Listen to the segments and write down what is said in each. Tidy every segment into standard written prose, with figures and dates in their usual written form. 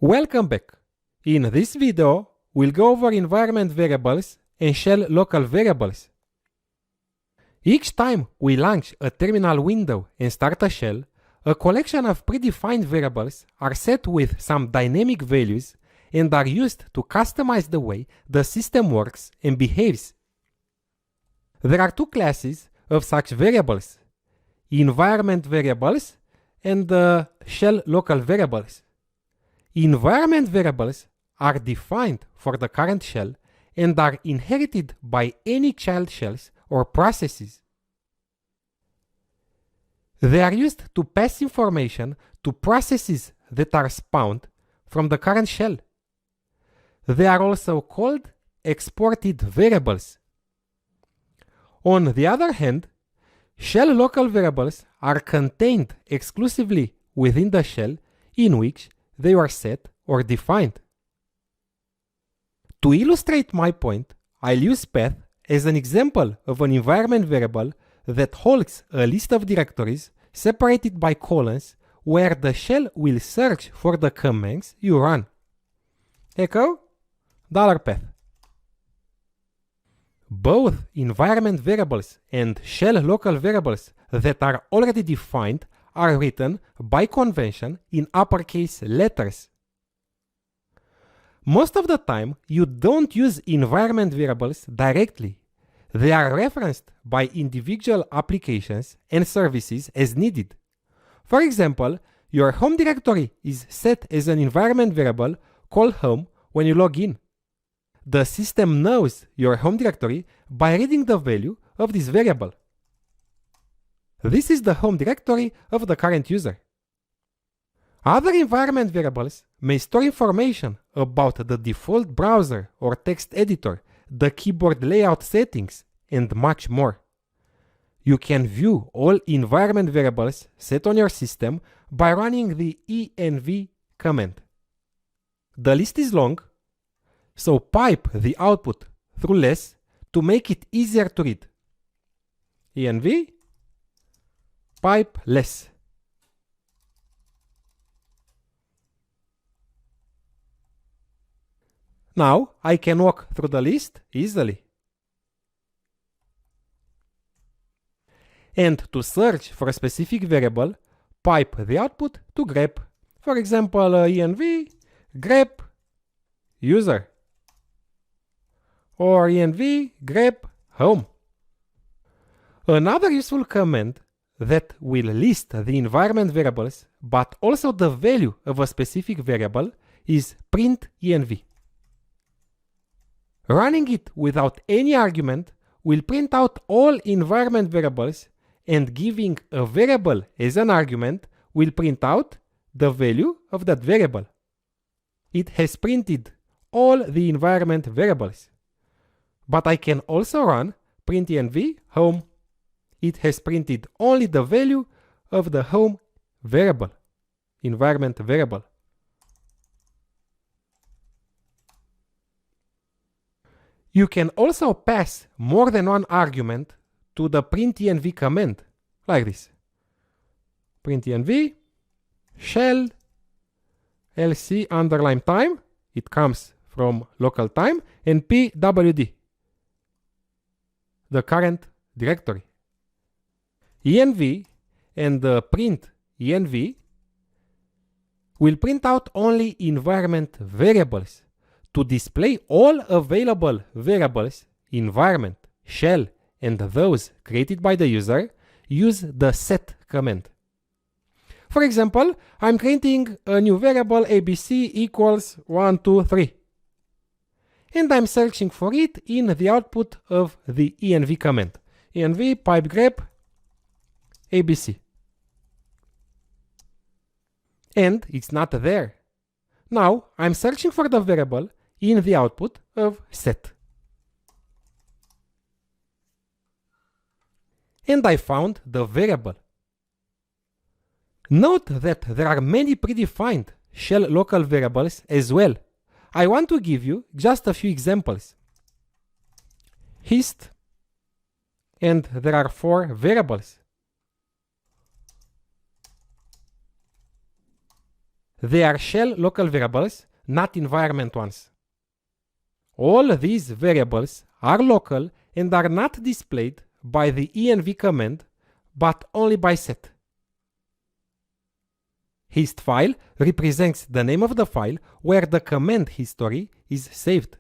Welcome back. In this video, we'll go over environment variables and shell local variables. Each time we launch a terminal window and start a shell, a collection of predefined variables are set with some dynamic values and are used to customize the way the system works and behaves. There are two classes of such variables: environment variables and shell local variables. Environment variables are defined for the current shell and are inherited by any child shells or processes. They are used to pass information to processes that are spawned from the current shell. They are also called exported variables. On the other hand, shell local variables are contained exclusively within the shell in which they are set or defined. To illustrate my point, I'll use path as an example of an environment variable that holds a list of directories separated by colons where the shell will search for the commands you run. Echo $path. Both environment variables and shell local variables that are already defined are written by convention in uppercase letters. Most of the time, you don't use environment variables directly. They are referenced by individual applications and services as needed. For example, your home directory is set as an environment variable called home when you log in. The system knows your home directory by reading the value of this variable. This is the home directory of the current user. Other environment variables may store information about the default browser or text editor, the keyboard layout settings, and much more. You can view all environment variables set on your system by running the env command. The list is long, so pipe the output through less to make it easier to read. env pipe less. Now I can walk through the list easily. And to search for a specific variable, pipe the output to grep. For example, env grep user or env grep home. Another useful command that will list the environment variables but also the value of a specific variable is print env. Running it without any argument will print out all environment variables, and giving a variable as an argument will print out the value of that variable. It has printed all the environment variables. But I can also run printenv home. It has printed only the value of the home variable, environment variable. You can also pass more than one argument to the printenv command, like this. Printenv shell lc underline time, it comes from local time, and pwd, the current directory. env and the print env will print out only environment variables. To display all available variables, environment, shell, and those created by the user, use the set command. For example, I'm creating a new variable abc equals 1, 2, 3. And I'm searching for it in the output of the env command. env pipe grep abc. And it's not there. Now I'm searching for the variable in the output of set. And I found the variable. Note that there are many predefined shell local variables as well. I want to give you just a few examples. Hist, and there are 4 variables. They are shell local variables, not environment ones. All these variables are local and are not displayed by the env command, but only by set. Hist file represents the name of the file where the command history is saved.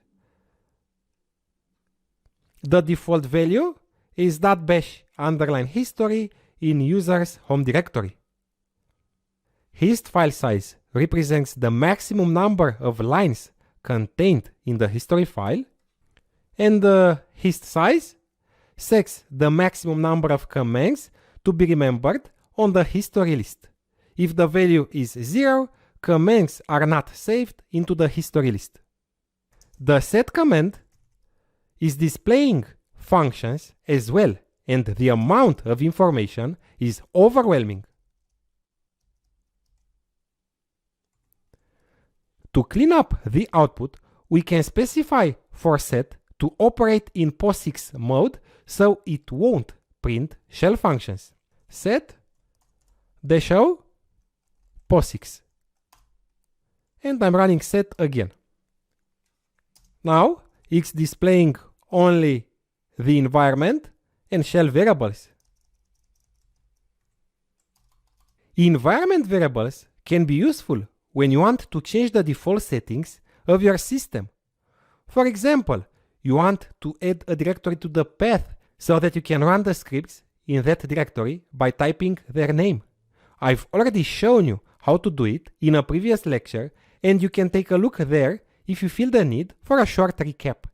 The default value is .bash _ history in user's home directory. Hist file size represents the maximum number of lines contained in the history file, and the hist size sets the maximum number of commands to be remembered on the history list. If the value is 0, commands are not saved into the history list. The set command is displaying functions as well, and the amount of information is overwhelming. To clean up the output, we can specify for set to operate in POSIX mode so it won't print shell functions. Set -o POSIX. And I'm running set again. Now it's displaying only the environment and shell variables. Environment variables can be useful when you want to change the default settings of your system. For example, you want to add a directory to the path so that you can run the scripts in that directory by typing their name. I've already shown you how to do it in a previous lecture, and you can take a look there if you feel the need for a short recap.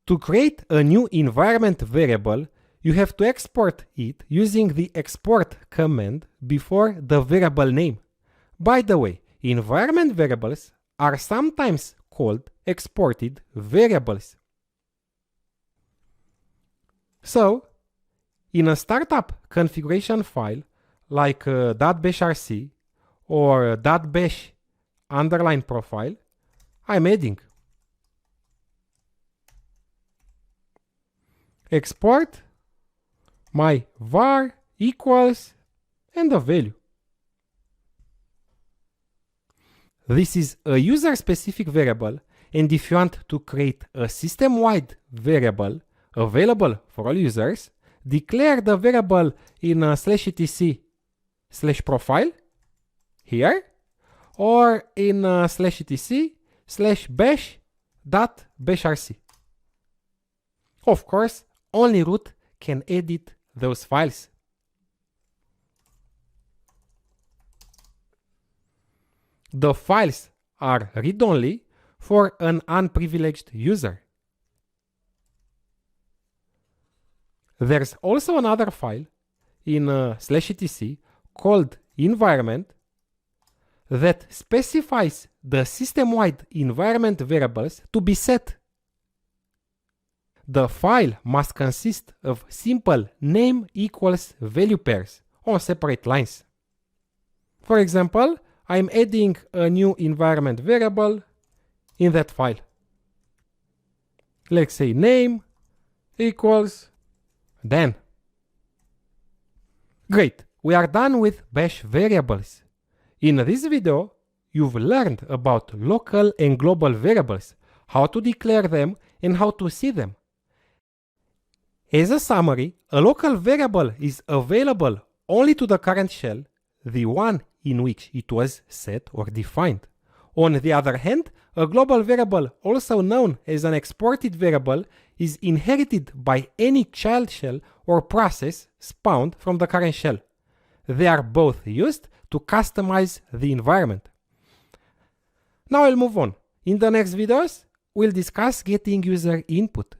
To create a new environment variable, you have to export it using the export command before the variable name. By the way, environment variables are sometimes called exported variables. So, in a startup configuration file like .bashrc or .bash _ profile, I'm adding export my var equals and the value. This is a user-specific variable, and if you want to create a system-wide variable available for all users, declare the variable in /etc/profile here, or in /etc/bash.bashrc. Of course, only root can edit those files. The files are read-only for an unprivileged user. There's also another file in /etc called environment that specifies the system-wide environment variables to be set. The file must consist of simple name equals value pairs on separate lines. For example, I'm adding a new environment variable in that file. Let's say name equals then. Great, we are done with bash variables. In this video, you've learned about local and global variables, how to declare them and how to see them. As a summary, a local variable is available only to the current shell, the one in which it was set or defined. On the other hand, a global variable, also known as an exported variable, is inherited by any child shell or process spawned from the current shell. They are both used to customize the environment. Now I'll move on. In the next videos, we'll discuss getting user input.